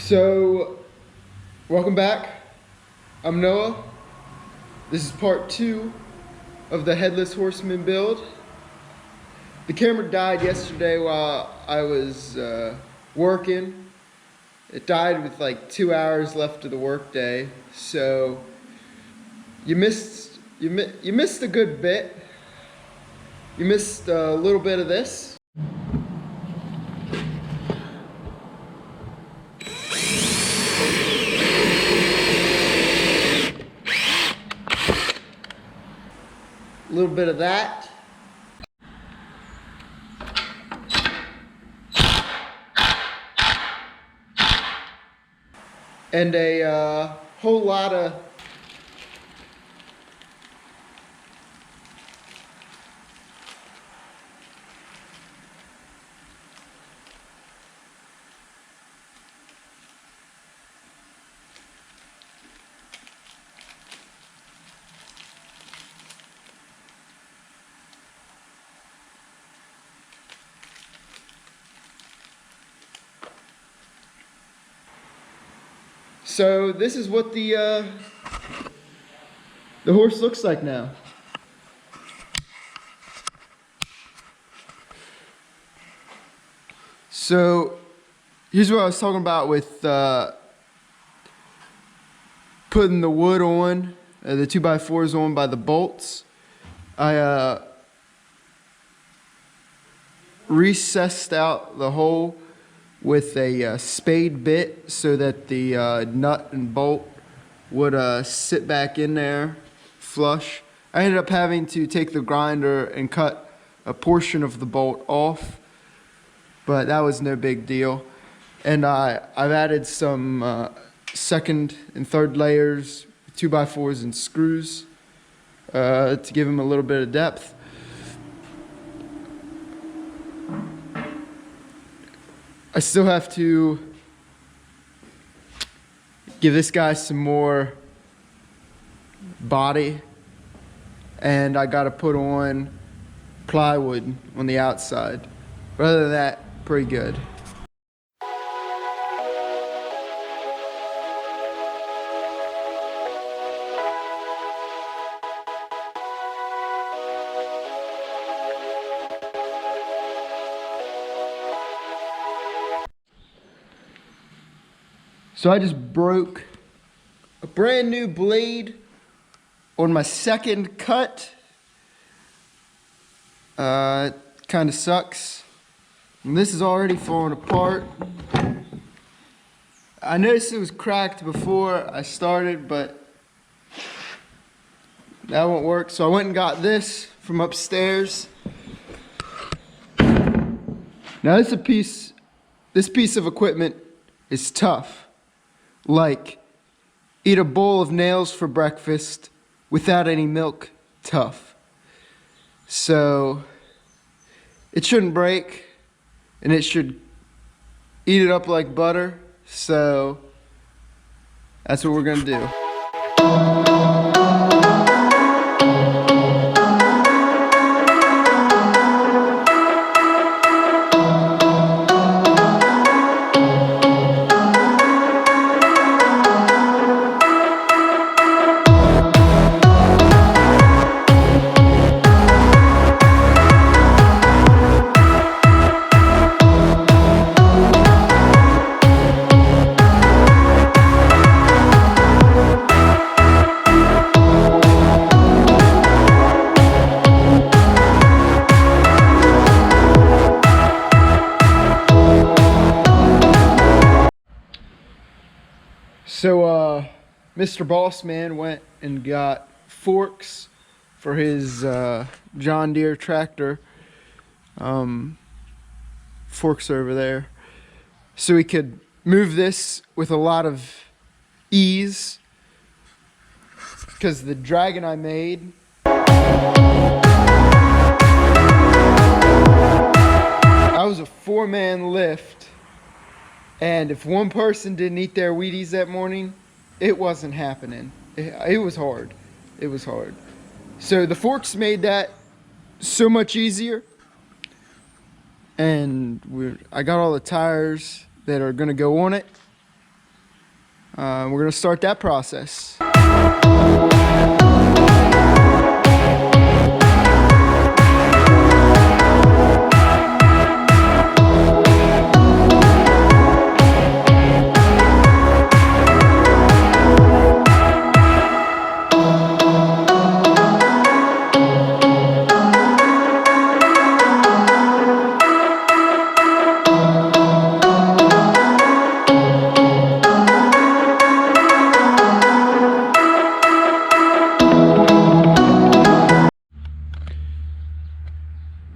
So, welcome back. I'm Noah. This is part 2 of the Headless Horseman build. The camera died yesterday while I was working. It died with like 2 hours left of the workday, so you missed a good bit. You missed a little bit of this. A little bit of that. And a whole lot of So this is what the horse looks like now. So here's what I was talking about with putting the wood on, the 2x4s on by the bolts. I recessed out the hole with a spade bit so that the nut and bolt would sit back in there flush. I ended up having to take the grinder and cut a portion of the bolt off, but that was no big deal. And I've added some second and third layers, 2x4s and screws to give them a little bit of depth. I still have to give this guy some more body, and I gotta put on plywood on the outside. But other than that, pretty good. So I just broke a brand new blade on my second cut. It kind of sucks. And this is already falling apart. I noticed it was cracked before I started, but that won't work. So I went and got this from upstairs. Now this piece of equipment is tough. Like, eat a bowl of nails for breakfast without any milk, tough. So, it shouldn't break, and it should eat it up like butter, so that's what we're gonna do. So, Mr. Bossman went and got forks for his John Deere tractor. Forks are over there. So he could move this with a lot of ease. Because the Dragon I made, I was a 4-man lift. And if one person didn't eat their Wheaties that morning, it wasn't happening. It was hard. It was hard. So the forks made that so much easier. And I got all the tires that are going to go on it. We're gonna start that process.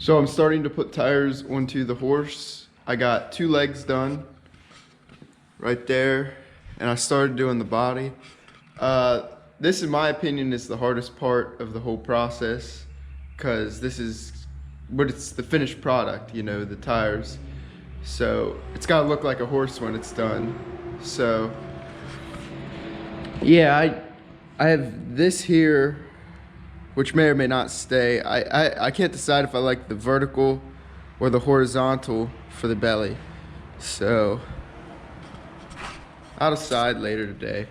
So I'm starting to put tires onto the horse. I got 2 legs done right there, and I started doing the body. This, in my opinion, is the hardest part of the whole process, because it's the finished product, you know, the tires. So it's got to look like a horse when it's done. So yeah, I have this here, which may or may not stay. I can't decide if I like the vertical or the horizontal for the belly. So I'll decide later today.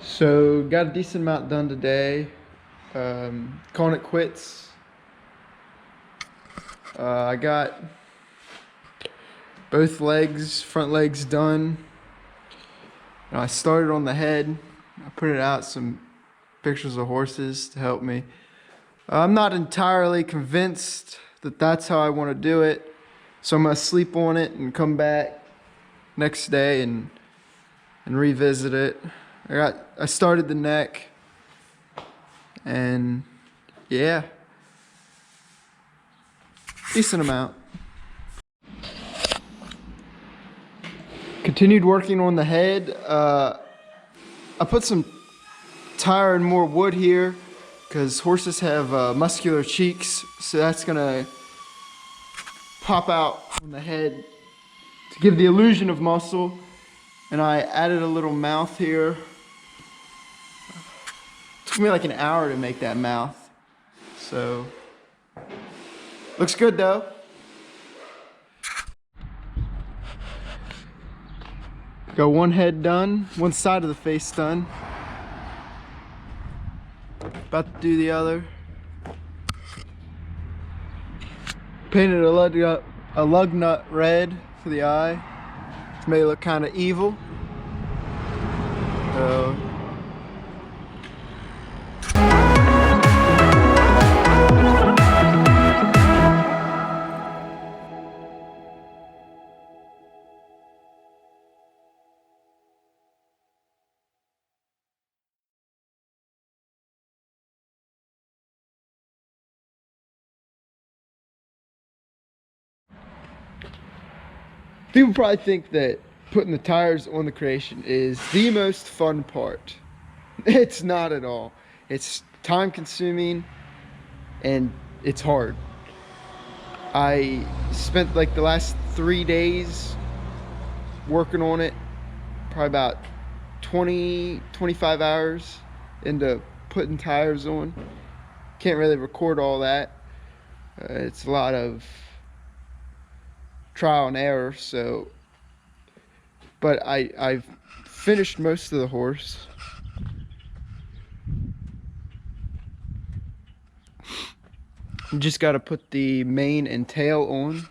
So got a decent amount done today. Calling it quits. I got both legs, front legs done. I started on the head. I printed out some pictures of horses to help me. I'm not entirely convinced that that's how I want to do it, so I'm gonna sleep on it and come back next day and revisit it. I started the neck, and yeah, decent amount. Continued working on the head. I put some tire and more wood here because horses have muscular cheeks, so that's gonna pop out on the head to give the illusion of muscle. And I added a little mouth here. Took me like an hour to make that mouth. So, looks good though. Got one head done, one side of the face done. About to do the other. Painted a lug nut red for the eye. It's made it look kind of evil. So, people probably think that putting the tires on the creation is the most fun part. It's not at all. It's time consuming and it's hard. I spent like the last 3 days working on it, probably about 25 hours into putting tires on. Can't really record all that. It's a lot of trial and error, so, but I've finished most of the horse. You just got to put the mane and tail on.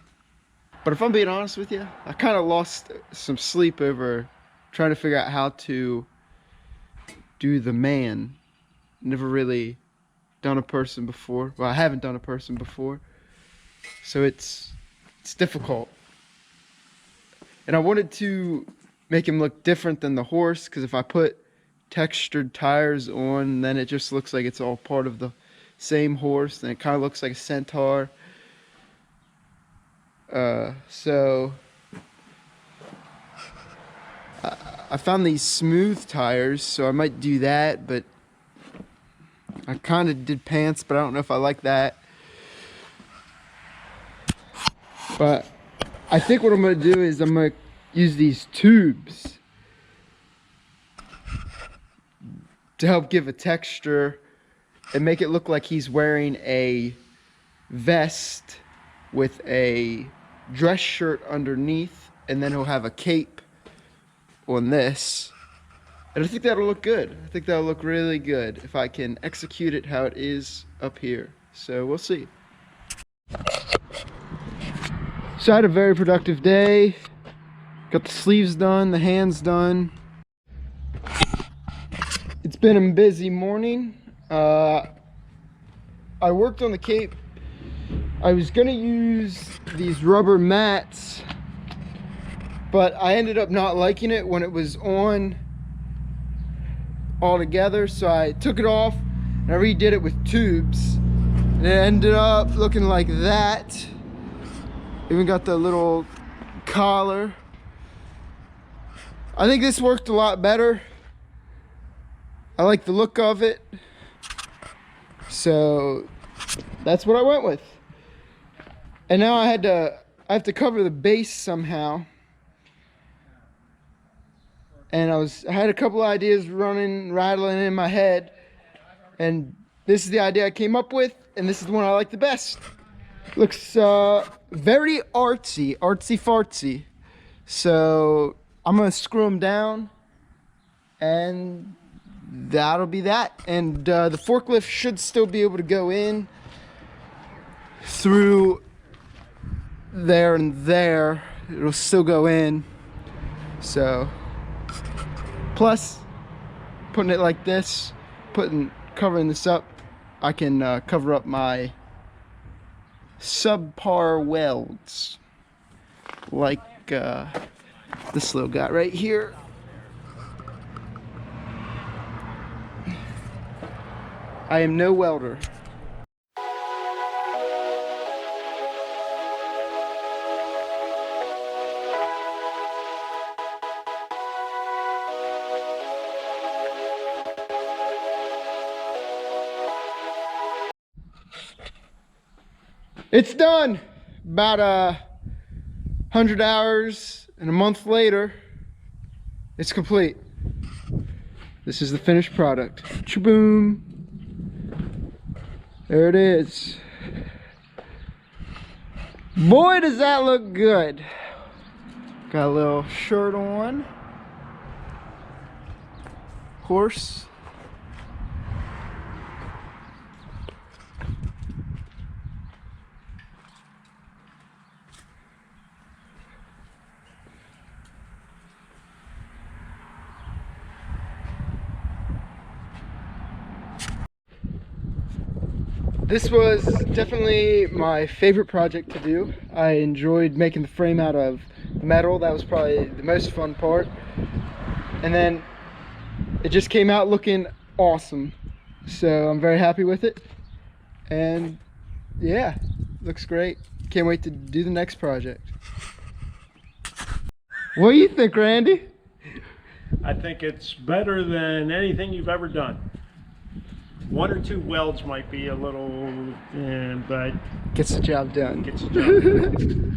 But if I'm being honest with you, I kind of lost some sleep over trying to figure out how to do the man. Never really done a person before. Well, I haven't done a person before, so it's difficult. And I wanted to make him look different than the horse, because if I put textured tires on, and then it just looks like it's all part of the same horse, and it kind of looks like a centaur. So I found these smooth tires, so I might do that, but I kind of did pants, but I don't know if I like that. But I think what I'm going to do is I'm going to use these tubes to help give a texture and make it look like he's wearing a vest with a dress shirt underneath, and then he'll have a cape on this. And I think that'll look good. I think that'll look really good if I can execute it how it is up here. So we'll see. So I had a very productive day. Got the sleeves done, the hands done. It's been a busy morning. I worked on the cape. I was gonna use these rubber mats, but I ended up not liking it when it was on all together, so I took it off and I redid it with tubes, and it ended up looking like that. Even got the little collar. I think this worked a lot better. I like the look of it, so that's what I went with. And now I have to cover the base somehow. And I had a couple ideas rattling in my head, and this is the idea I came up with, and this is the one I like the best. Looks very artsy fartsy. So I'm gonna screw them down, and that'll be that. And the forklift should still be able to go in through there and there. It'll still go in. So plus putting it like this, covering this up, I can cover up my subpar welds like this little guy right here. I am no welder. It's done. About 100 hours and a month later, it's complete. This is the finished product. Cha-boom. There it is. Boy, does that look good. Got a little shirt on. Horse. This was definitely my favorite project to do. I enjoyed making the frame out of metal. That was probably the most fun part. And then it just came out looking awesome. So I'm very happy with it. And yeah, looks great. Can't wait to do the next project. What do you think, Randy? I think it's better than anything you've ever done. One or two welds might be a little, but gets the job done. Gets the job done.